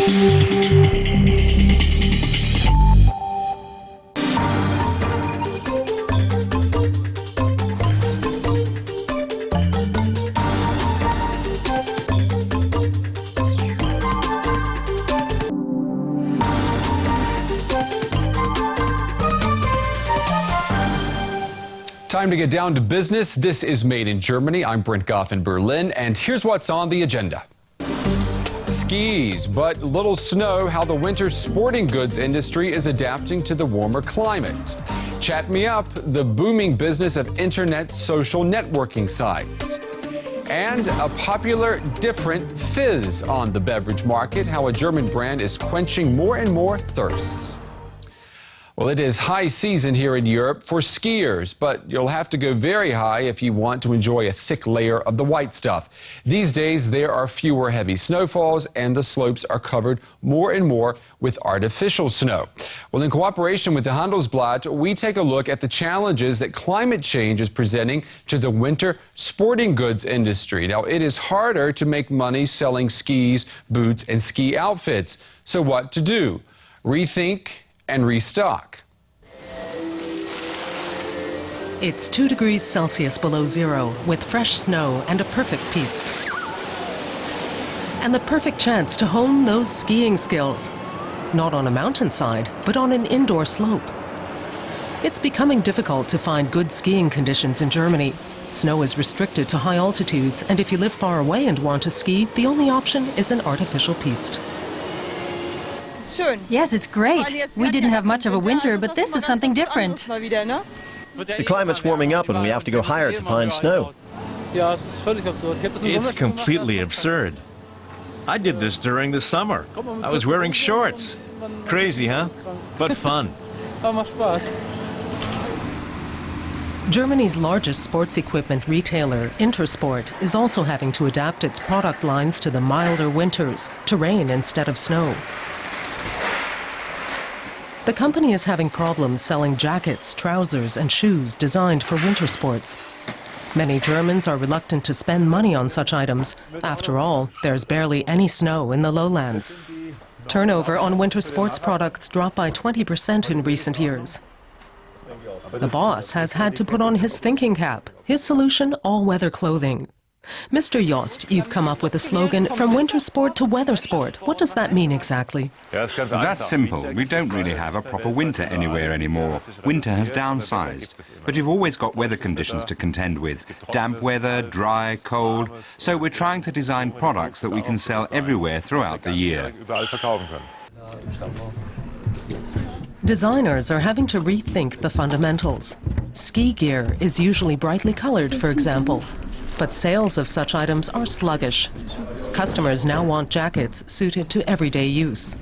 Time to get down to business. This is Made in Germany. I'm Bernhard in Berlin, and here's what's on the agenda. Skis, but little snow, how the winter sporting goods industry is adapting to the warmer climate. Chat me up, the booming business of internet social networking sites. And a popular different fizz on the beverage market, how a German brand is quenching more and more thirsts. Well, it is high season here in Europe for skiers, but you'll have to go very high if you want to enjoy a thick layer of the white stuff. These days, there are fewer heavy snowfalls, and the slopes are covered more and more with artificial snow. Well, in cooperation with the Handelsblatt, we take a look at the challenges that climate change is presenting to the winter sporting goods industry. Now, it is harder to make money selling skis, boots, and ski outfits. So what to do? Rethink and restock. It's 2 degrees Celsius below zero with fresh snow and a perfect piste. And the perfect chance to hone those skiing skills. Not on a mountainside, but on an indoor slope. It's becoming difficult to find good skiing conditions in Germany. Snow is restricted to high altitudes, and if you live far away and want to ski, the only option is an artificial piste. Yes, it's great. We didn't have much of a winter, but this is something different. The climate's warming up and we have to go higher to find snow. It's completely absurd. I did this during the summer. I was wearing shorts. Crazy, huh? But fun. Germany's largest sports equipment retailer, Intersport, is also having to adapt its product lines to the milder winters, to rain instead of snow. The company is having problems selling jackets, trousers, and shoes designed for winter sports. Many Germans are reluctant to spend money on such items. After all, there's barely any snow in the lowlands. Turnover on winter sports products dropped by 20% in recent years. The boss has had to put on his thinking cap. His solution, all-weather clothing. Mr. Jost, you've come up with a slogan, from winter sport to weather sport. What does that mean exactly? That's simple. We don't really have a proper winter anywhere anymore. Winter has downsized. But you've always got weather conditions to contend with. Damp weather, dry, cold. So we're trying to design products that we can sell everywhere throughout the year. Designers are having to rethink the fundamentals. Ski gear is usually brightly colored, for example. But sales of such items are sluggish. Customers now want jackets suited to everyday use.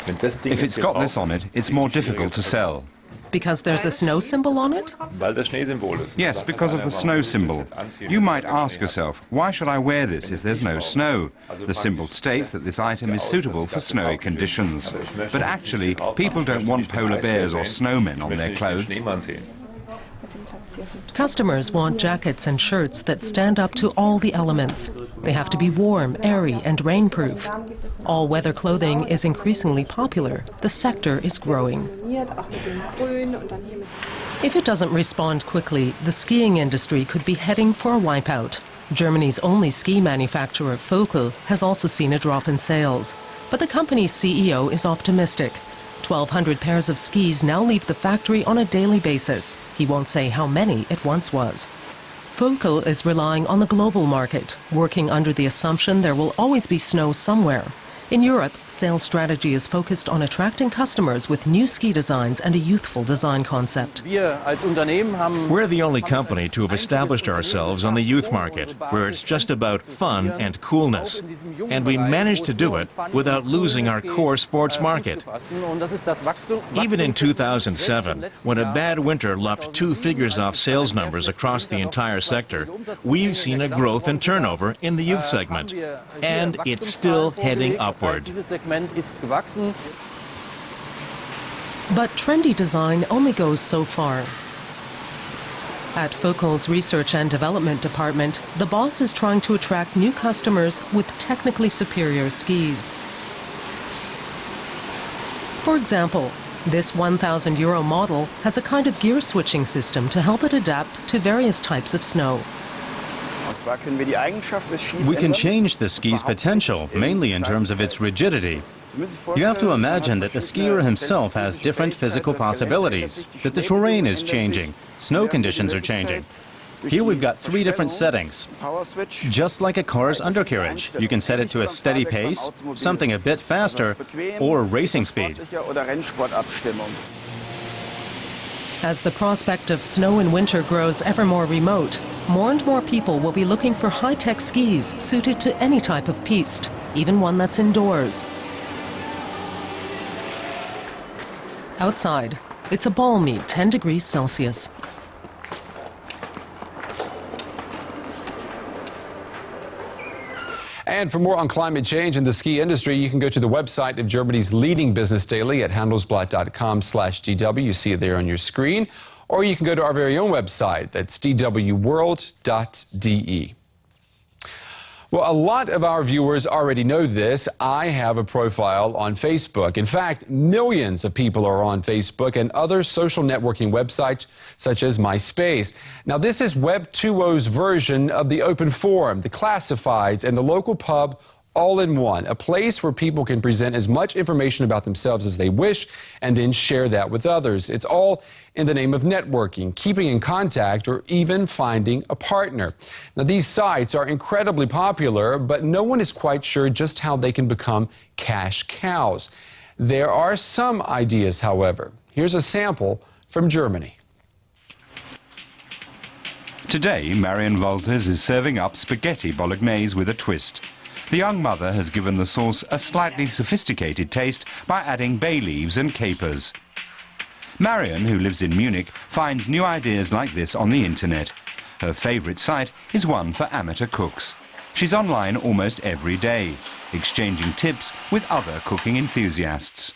If it's got this on it, it's more difficult to sell. Because there's a snow symbol on it? Yes, because of the snow symbol. You might ask yourself, why should I wear this if there's no snow? The symbol states that this item is suitable for snowy conditions. But actually, people don't want polar bears or snowmen on their clothes. Customers want jackets and shirts that stand up to all the elements. They have to be warm, airy, and rainproof. All-weather clothing is increasingly popular. The sector is growing. If it doesn't respond quickly, the skiing industry could be heading for a wipeout. Germany's only ski manufacturer, Völkel, has also seen a drop in sales. But the company's CEO is optimistic. 1,200 pairs of skis now leave the factory on a daily basis. He won't say how many it once was. Völkel is relying on the global market, working under the assumption there will always be snow somewhere. In Europe, sales strategy is focused on attracting customers with new ski designs and a youthful design concept. We're the only company to have established ourselves on the youth market, where it's just about fun and coolness. And we managed to do it without losing our core sports market. Even in 2007, when a bad winter lopped 2 figures off sales numbers across the entire sector, we've seen a growth in turnover in the youth segment. And it's still heading up. But trendy design only goes so far. At Focal's Research and Development Department, the boss is trying to attract new customers with technically superior skis. For example, this €1,000 model has a kind of gear switching system to help it adapt to various types of snow. We can change the ski's potential, mainly in terms of its rigidity. You have to imagine that the skier himself has different physical possibilities, that the terrain is changing, snow conditions are changing. Here we've got 3 different settings. Just like a car's undercarriage, you can set it to a steady pace, something a bit faster, or racing speed. As the prospect of snow in winter grows ever more remote, more and more people will be looking for high-tech skis suited to any type of piste, even one that's indoors. Outside, it's a balmy 10 degrees Celsius. And for more on climate change in the ski industry, you can go to the website of Germany's leading business daily at handelsblatt.com/DW. You see it there on your screen. Or you can go to our very own website, that's dwworld.de. Well, a lot of our viewers already know this. I have a profile on Facebook. In fact, millions of people are on Facebook and other social networking websites such as MySpace. Now, this is Web 2.0's version of the open forum, the classifieds, and the local pub all in one, a place where people can present as much information about themselves as they wish and then share that with others. It's all in the name of networking, keeping in contact, or even finding a partner. Now, these sites are incredibly popular, but no one is quite sure just how they can become cash cows. There are some ideas, however. Here's a sample from Germany. Today, Marion Walters is serving up spaghetti bolognese with a twist. The young mother has given the sauce a slightly sophisticated taste by adding bay leaves and capers. Marion, who lives in Munich, finds new ideas like this on the internet. Her favourite site is one for amateur cooks. She's online almost every day, exchanging tips with other cooking enthusiasts.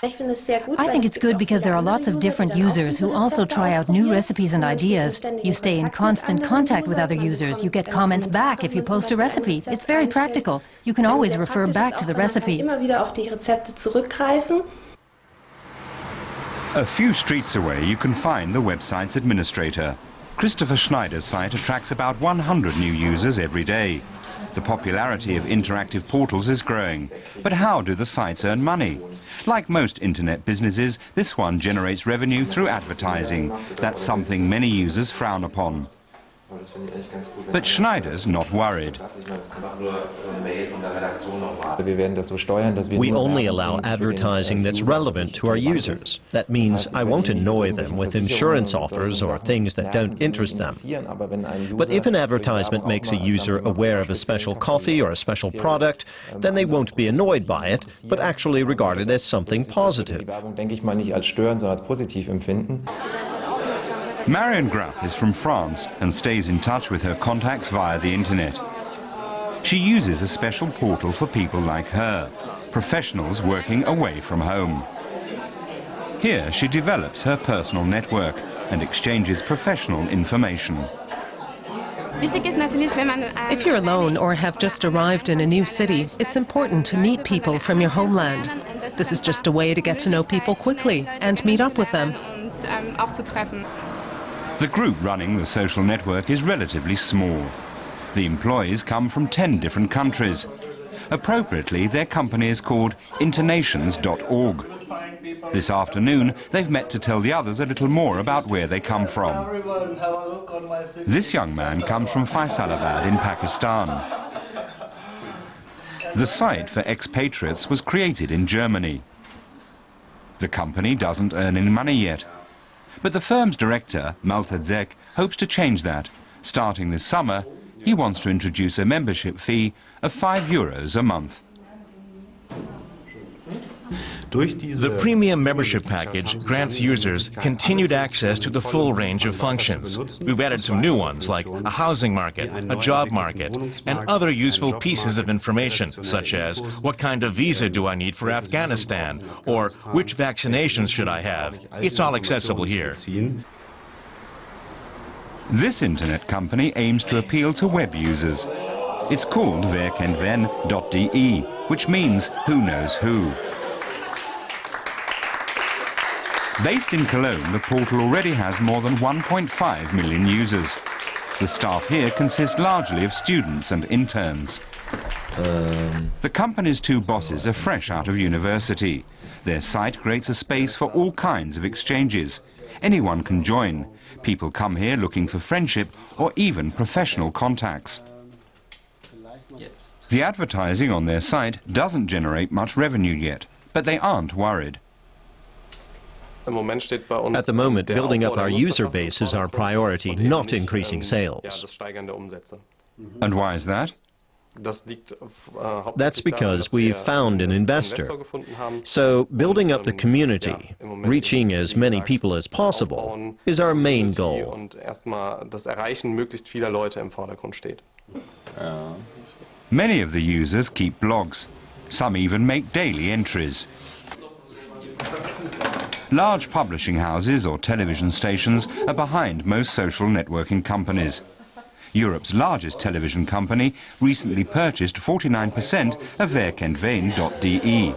I think it's good because there are lots of different users who also try out new recipes and ideas. You stay in constant contact with other users. You get comments back if you post a recipe. It's very practical. You can always refer back to the recipe. A few streets away, you can find the website's administrator. Christopher Schneider's site attracts about 100 new users every day. The popularity of interactive portals is growing. But how do the sites earn money? Like most internet businesses, this one generates revenue through advertising. That's something many users frown upon. But Schneider's not worried. We only allow advertising that's relevant to our users. That means I won't annoy them with insurance offers or things that don't interest them. But if an advertisement makes a user aware of a special coffee or a special product, then they won't be annoyed by it, but actually regard it as something positive. Marion Graff is from France and stays in touch with her contacts via the internet. She uses a special portal for people like her, professionals working away from home. Here she develops her personal network and exchanges professional information. If you're alone or have just arrived in a new city, it's important to meet people from your homeland. This is just a way to get to know people quickly and meet up with them. The group running the social network is relatively small. The employees come from 10 different countries. Appropriately, their company is called internations.org. This afternoon, they've met to tell the others a little more about where they come from. This young man comes from Faisalabad in Pakistan. The site for expatriates was created in Germany. The company doesn't earn any money yet. But the firm's director, Malta Zek, hopes to change that. Starting this summer, he wants to introduce a membership fee of €5 a month. The premium membership package grants users continued access to the full range of functions. We've added some new ones like a housing market, a job market, and other useful pieces of information, such as what kind of visa do I need for Afghanistan, or which vaccinations should I have. It's all accessible here. This internet company aims to appeal to web users. It's called werkenwen.de, which means who knows who. Based in Cologne, the portal already has more than 1.5 million users. The staff here consist largely of students and interns. The company's two bosses are fresh out of university. Their site creates a space for all kinds of exchanges. Anyone can join. People come here looking for friendship or even professional contacts. The advertising on their site doesn't generate much revenue yet, but they aren't worried. At the moment, building up our user base is our priority, not increasing sales. And why is that? That's because we've found an investor. So building up the community, reaching as many people as possible, is our main goal. Many of the users keep blogs. Some even make daily entries. Large publishing houses or television stations are behind most social networking companies. Europe's largest television company recently purchased 49% of werkenwen.de.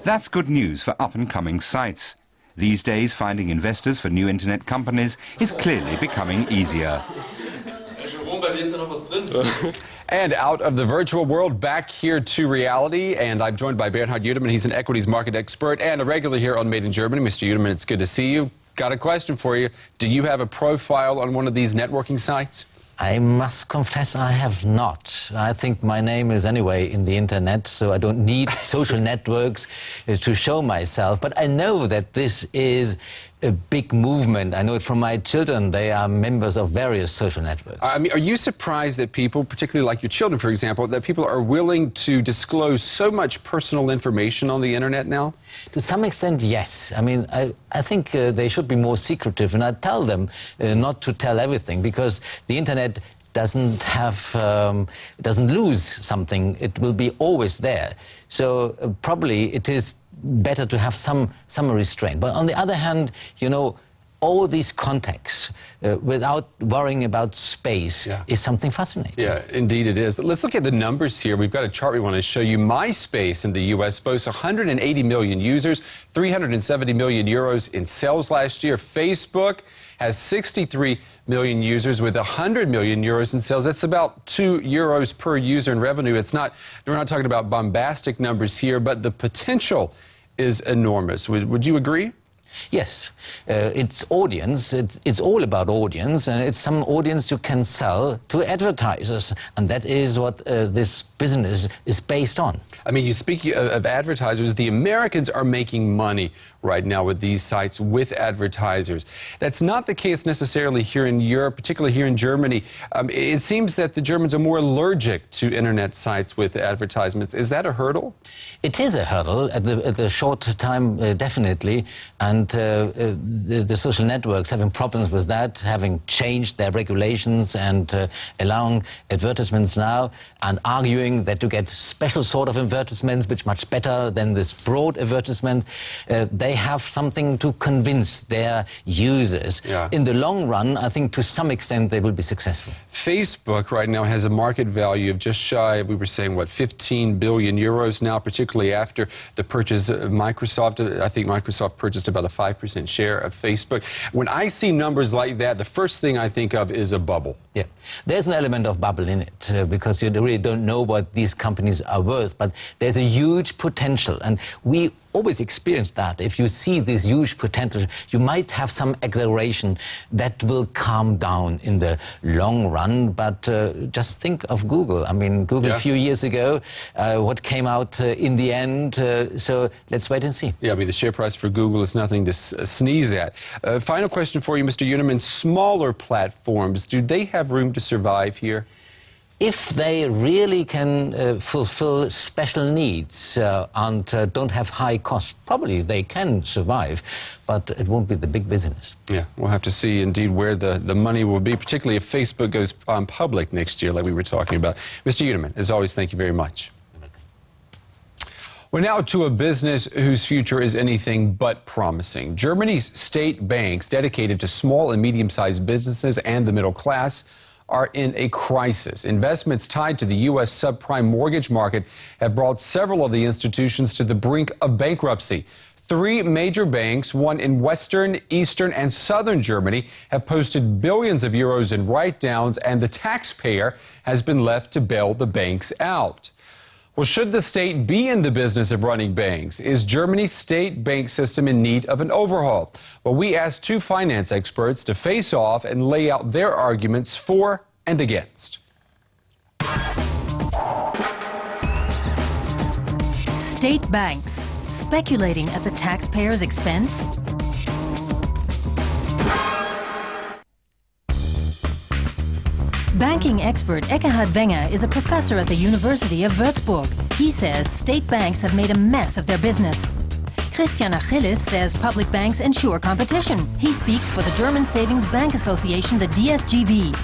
That's good news for up-and-coming sites. These days, finding investors for new internet companies is clearly becoming easier. And out of the virtual world, back here to reality. And I'm joined by Bernhard Jünemann. He's an equities market expert and a regular here on Made in Germany. Mr. Jünemann, it's good to see you. Got a question for you. Do you have a profile on one of these networking sites? I must confess I have not. I think my name is anyway in the internet, so I don't need social networks to show myself. But I know that this is a big movement. I know it from my children. They are members of various social networks. I mean, are you surprised that people, particularly like your children, for example, that people are willing to disclose so much personal information on the internet now? To some extent, yes. I mean, I think they should be more secretive, and I tell them not to tell everything, because the internet doesn't lose something. It will be always there. So probably it is better to have some restraint. But on the other hand, you know, all these contacts without worrying about space is something fascinating. Yeah, indeed it is. Let's look at the numbers here. We've got a chart we want to show you. MySpace in the U.S. boasts 180 million users, 370 million euros in sales last year. Facebook has 63 million users with 100 million euros in sales. That's about 2 euros per user in revenue. We're not talking about bombastic numbers here, but the potential is enormous. Would you agree? Yes, it's audience, it's all about audience, and it's some audience you can sell to advertisers, and that is what this business is based on. I mean, you speak of advertisers, the Americans are making money right now with these sites, with advertisers. That's not the case necessarily here in Europe, particularly here in Germany. It seems that the Germans are more allergic to internet sites with advertisements. Is that a hurdle? It is a hurdle at the short time, definitely, and the social networks having problems with that, having changed their regulations and allowing advertisements now, and arguing that you get special sort of advertisements which much better than this broad advertisement. They have something to convince their users. Yeah. In the long run, I think to some extent they will be successful. Facebook right now has a market value of just shy of, we were saying, what, 15 billion euros now, particularly after the purchase of Microsoft. I think Microsoft purchased about a 5% share of Facebook. When I see numbers like that, the first thing I think of is a bubble. Yeah, there's an element of bubble in it because you really don't know what these companies are worth, but there's a huge potential, and we always experience that. If you see this huge potential, you might have some exaggeration that will calm down in the long run, but just think of Google. I mean, Google a few years ago, what came out in the end, so let's wait and see. Yeah, I mean, the share price for Google is nothing to sneeze at. Final question for you, Mr. Jünemann. Smaller platforms, do they have room to survive here? If they really can fulfill special needs and don't have high costs, probably they can survive, but it won't be the big business. Yeah, we'll have to see indeed where the money will be, particularly if Facebook goes public next year like we were talking about. Mr. Jünemann, as always, thank you very much. Well, now to a business whose future is anything but promising. Germany's state banks dedicated to small and medium-sized businesses and the middle class are in a crisis. Investments tied to the U.S. subprime mortgage market have brought several of the institutions to the brink of bankruptcy. 3 major banks, one in Western, Eastern, and Southern Germany, have posted billions of euros in write-downs, and the taxpayer has been left to bail the banks out. Well, should the state be in the business of running banks? Is Germany's state bank system in need of an overhaul? Well, we asked 2 finance experts to face off and lay out their arguments for and against. State banks, speculating at the taxpayer's expense? Banking expert Eckhard Wenger is a professor at the University of Würzburg. He says state banks have made a mess of their business. Christian Achilles says public banks ensure competition. He speaks for the German Savings Bank Association, the DSGV.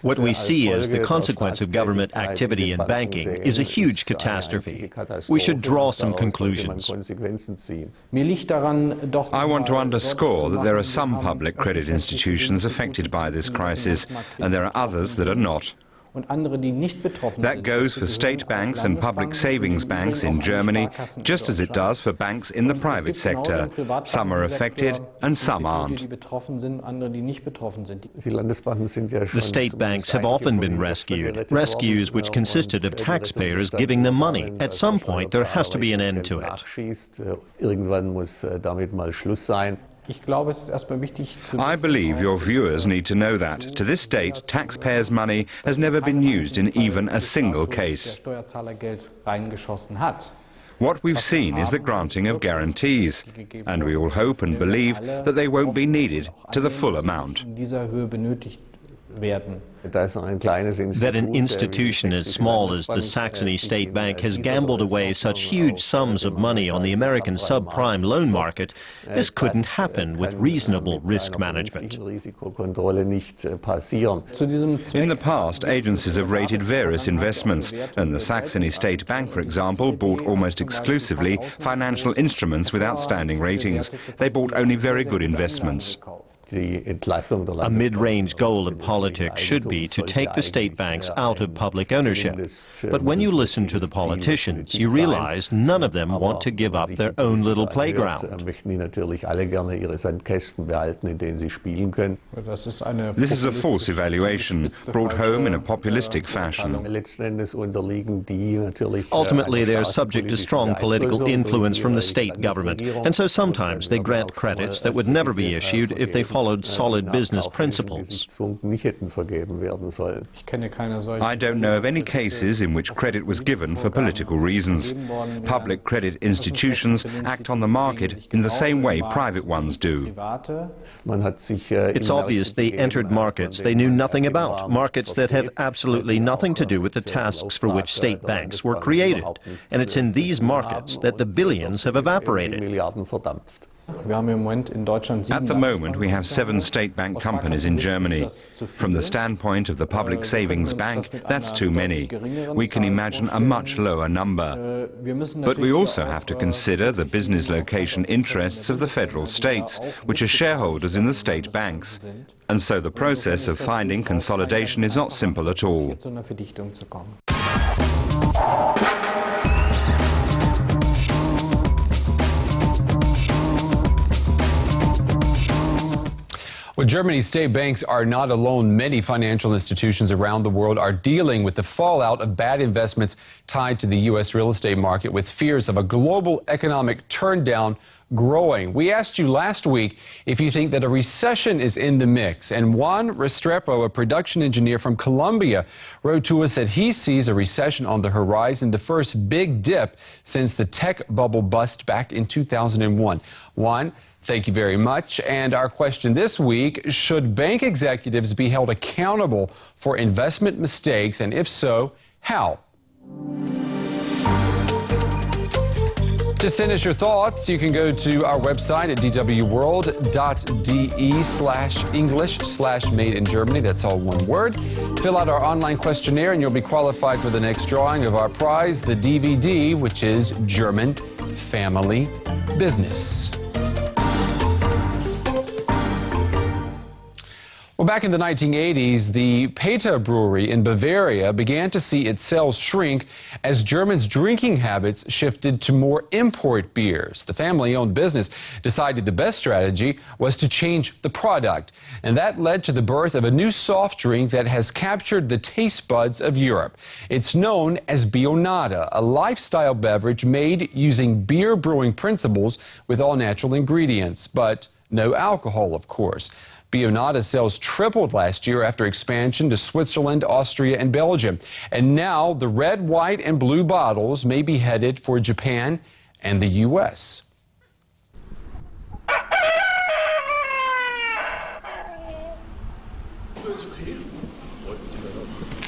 What we see as the consequence of government activity in banking is a huge catastrophe. We should draw some conclusions. I want to underscore that there are some public credit institutions affected by this crisis, and there are others that are not. That goes for state banks and public savings banks in Germany, just as it does for banks in the private sector. Some are affected and some aren't. The state banks have often been rescued, rescues which consisted of taxpayers giving them money. At some point, there has to be an end to it. I believe your viewers need to know that, to this date, taxpayers' money has never been used in even a single case. What we've seen is the granting of guarantees, and we all hope and believe that they won't be needed to the full amount. That an institution as small as the Saxony State Bank has gambled away such huge sums of money on the American subprime loan market, this couldn't happen with reasonable risk management. In the past, agencies have rated various investments, and the Saxony State Bank, for example, bought almost exclusively financial instruments with outstanding ratings. They bought only very good investments. A mid-range goal of politics should be to take the state banks out of public ownership. But when you listen to the politicians, you realize none of them want to give up their own little playground. This is a false evaluation, brought home in a populistic fashion. Ultimately, they are subject to strong political influence from the state government, and so sometimes they grant credits that would never be issued if they followed solid business principles. I don't know of any cases in which credit was given for political reasons. Public credit institutions act on the market in the same way private ones do. It's obvious they entered markets they knew nothing about, markets that have absolutely nothing to do with the tasks for which state banks were created. And it's in these markets that the billions have evaporated. At the moment, we have 7 state bank companies in Germany. From the standpoint of the Public Savings Bank, that's too many. We can imagine a much lower number. But we also have to consider the business location interests of the federal states, which are shareholders in the state banks. And so the process of finding consolidation is not simple at all. Well, Germany's state banks are not alone. Many financial institutions around the world are dealing with the fallout of bad investments tied to the U.S. real estate market, with fears of a global economic turndown growing. We asked you last week if you think that a recession is in the mix, and Juan Restrepo, a production engineer from Colombia, wrote to us that he sees a recession on the horizon, the first big dip since the tech bubble bust back in 2001. Juan, thank you very much. And our question this week, should bank executives be held accountable for investment mistakes? And if so, how? To send us your thoughts, you can go to our website at dwworld.de/English/Made in Germany. That's all one word. Fill out our online questionnaire and you'll be qualified for the next drawing of our prize, the DVD, which is German Family Business. Well, back in the 1980s, the Peter Brewery in Bavaria began to see its sales shrink as Germans' drinking habits shifted to more import beers. The family-owned business decided the best strategy was to change the product, and that led to the birth of a new soft drink that has captured the taste buds of Europe. It's known as Bionade, a lifestyle beverage made using beer brewing principles with all natural ingredients, but no alcohol, of course. Bionade sales tripled last year after expansion to Switzerland, Austria, and Belgium. And now the red, white, and blue bottles may be headed for Japan and the U.S.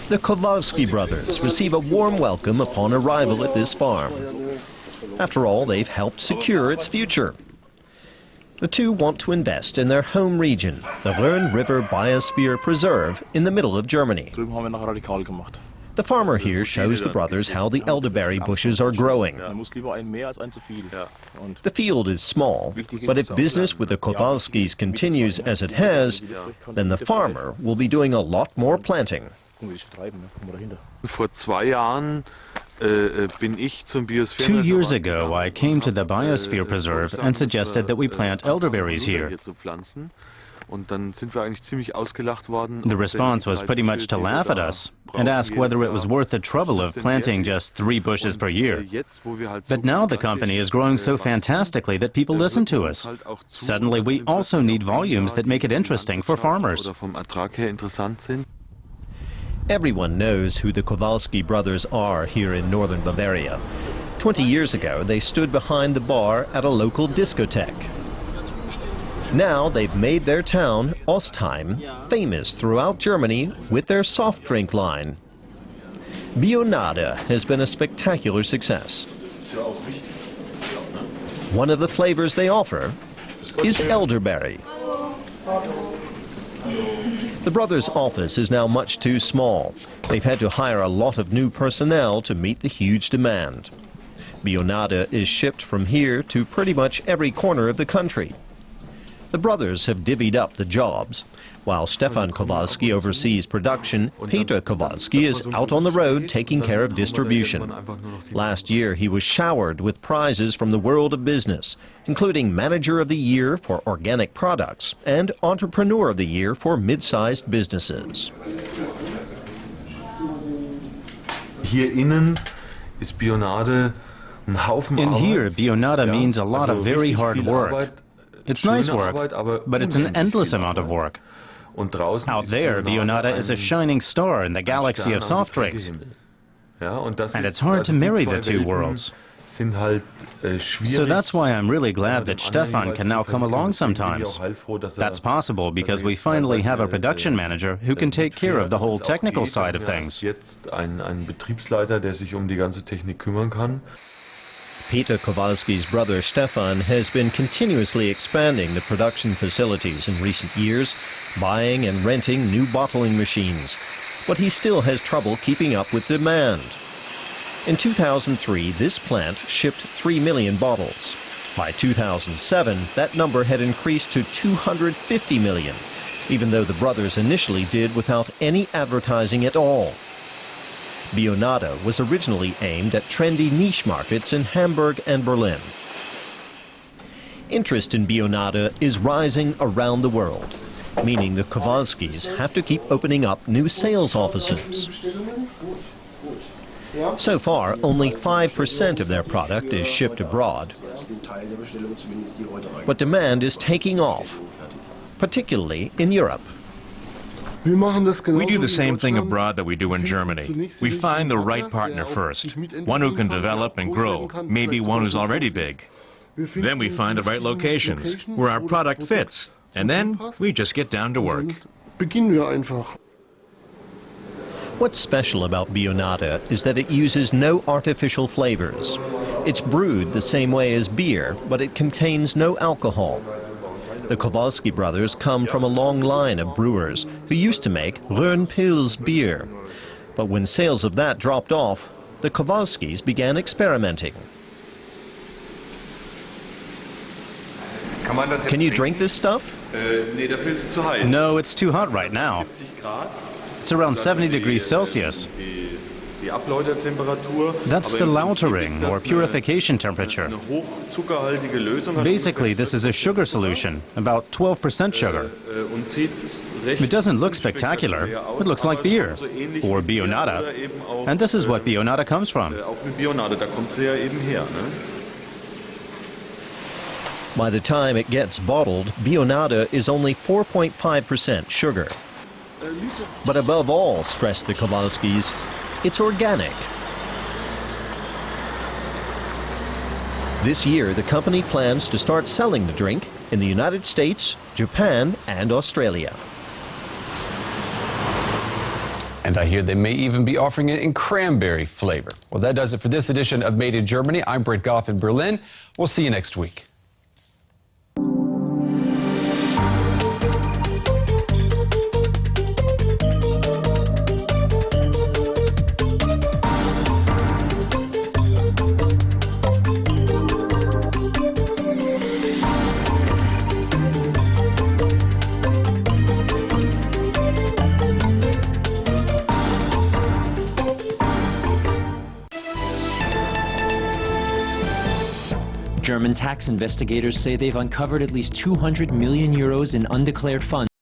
The Kowalski brothers receive a warm welcome upon arrival at this farm. After all, they've helped secure its future. The two want to invest in their home region, the Rhön River Biosphere Preserve in the middle of Germany. The farmer here shows the brothers how the elderberry bushes are growing. The field is small, but if business with the Kowalskis continues as it has, then the farmer will be doing a lot more planting. 2 years ago, I came to the Biosphere Preserve and suggested that we plant elderberries here. The response was pretty much to laugh at us and ask whether it was worth the trouble of planting just 3 bushes per year. But now the company is growing so fantastically that people listen to us. Suddenly, we also need volumes that make it interesting for farmers. Everyone knows who the Kowalski brothers are here in northern Bavaria. 20 years ago, they stood behind the bar at a local discotheque. Now they've made their town, Ostheim, famous throughout Germany with their soft drink line. Bionade has been a spectacular success. One of the flavors they offer is elderberry. The brothers' office is now much too small. They've had to hire a lot of new personnel to meet the huge demand. Bionade is shipped from here to pretty much every corner of the country. The brothers have divvied up the jobs. While Stefan Kowalski oversees production, Peter Kowalski is out on the road taking care of distribution. Last year, he was showered with prizes from the world of business, including Manager of the Year for Organic Products and Entrepreneur of the Year for Mid-sized Businesses. In here, Bionade means a lot of very hard work. It's nice work, but it's an endless amount of work. Out there, Bionade is a shining star in the galaxy of soft drinks. And it's hard to marry the two worlds. So that's why I'm really glad that Stefan can now come along sometimes. That's possible because we finally have a production manager who can take care of the whole technical side of things. Peter Kowalski's brother Stefan has been continuously expanding the production facilities in recent years, buying and renting new bottling machines. But he still has trouble keeping up with demand. In 2003, this plant shipped 3 million bottles. By 2007, that number had increased to 250 million, even though the brothers initially did without any advertising at all. Bionade was originally aimed at trendy niche markets in Hamburg and Berlin. Interest in Bionade is rising around the world, meaning the Kowalskis have to keep opening up new sales offices. So far, only 5% of their product is shipped abroad. But demand is taking off, particularly in Europe. We do the same thing abroad that we do in Germany. We find the right partner first, one who can develop and grow, maybe one who's already big. Then we find the right locations where our product fits, and then we just get down to work. What's special about Bionade is that it uses no artificial flavors. It's brewed the same way as beer, but it contains no alcohol. The Kowalski brothers come from a long line of brewers who used to make Rhön Pils beer. But when sales of that dropped off, the Kowalskis began experimenting. Can you drink this stuff? No, it's too hot right now. It's around 70 degrees Celsius. That's the lautering, or purification temperature. Basically, this is a sugar solution, about 12% sugar. It doesn't look spectacular. It looks like beer, or Bionade. And this is what Bionade comes from. By the time it gets bottled, Bionade is only 4.5% sugar. But above all, stressed the Kowalskis, it's organic. This year, the company plans to start selling the drink in the United States, Japan, and Australia. And I hear they may even be offering it in cranberry flavor. Well, that does it for this edition of Made in Germany. I'm Brent Goff in Berlin. We'll see you next week. German tax investigators say they've uncovered at least 200 million euros in undeclared funds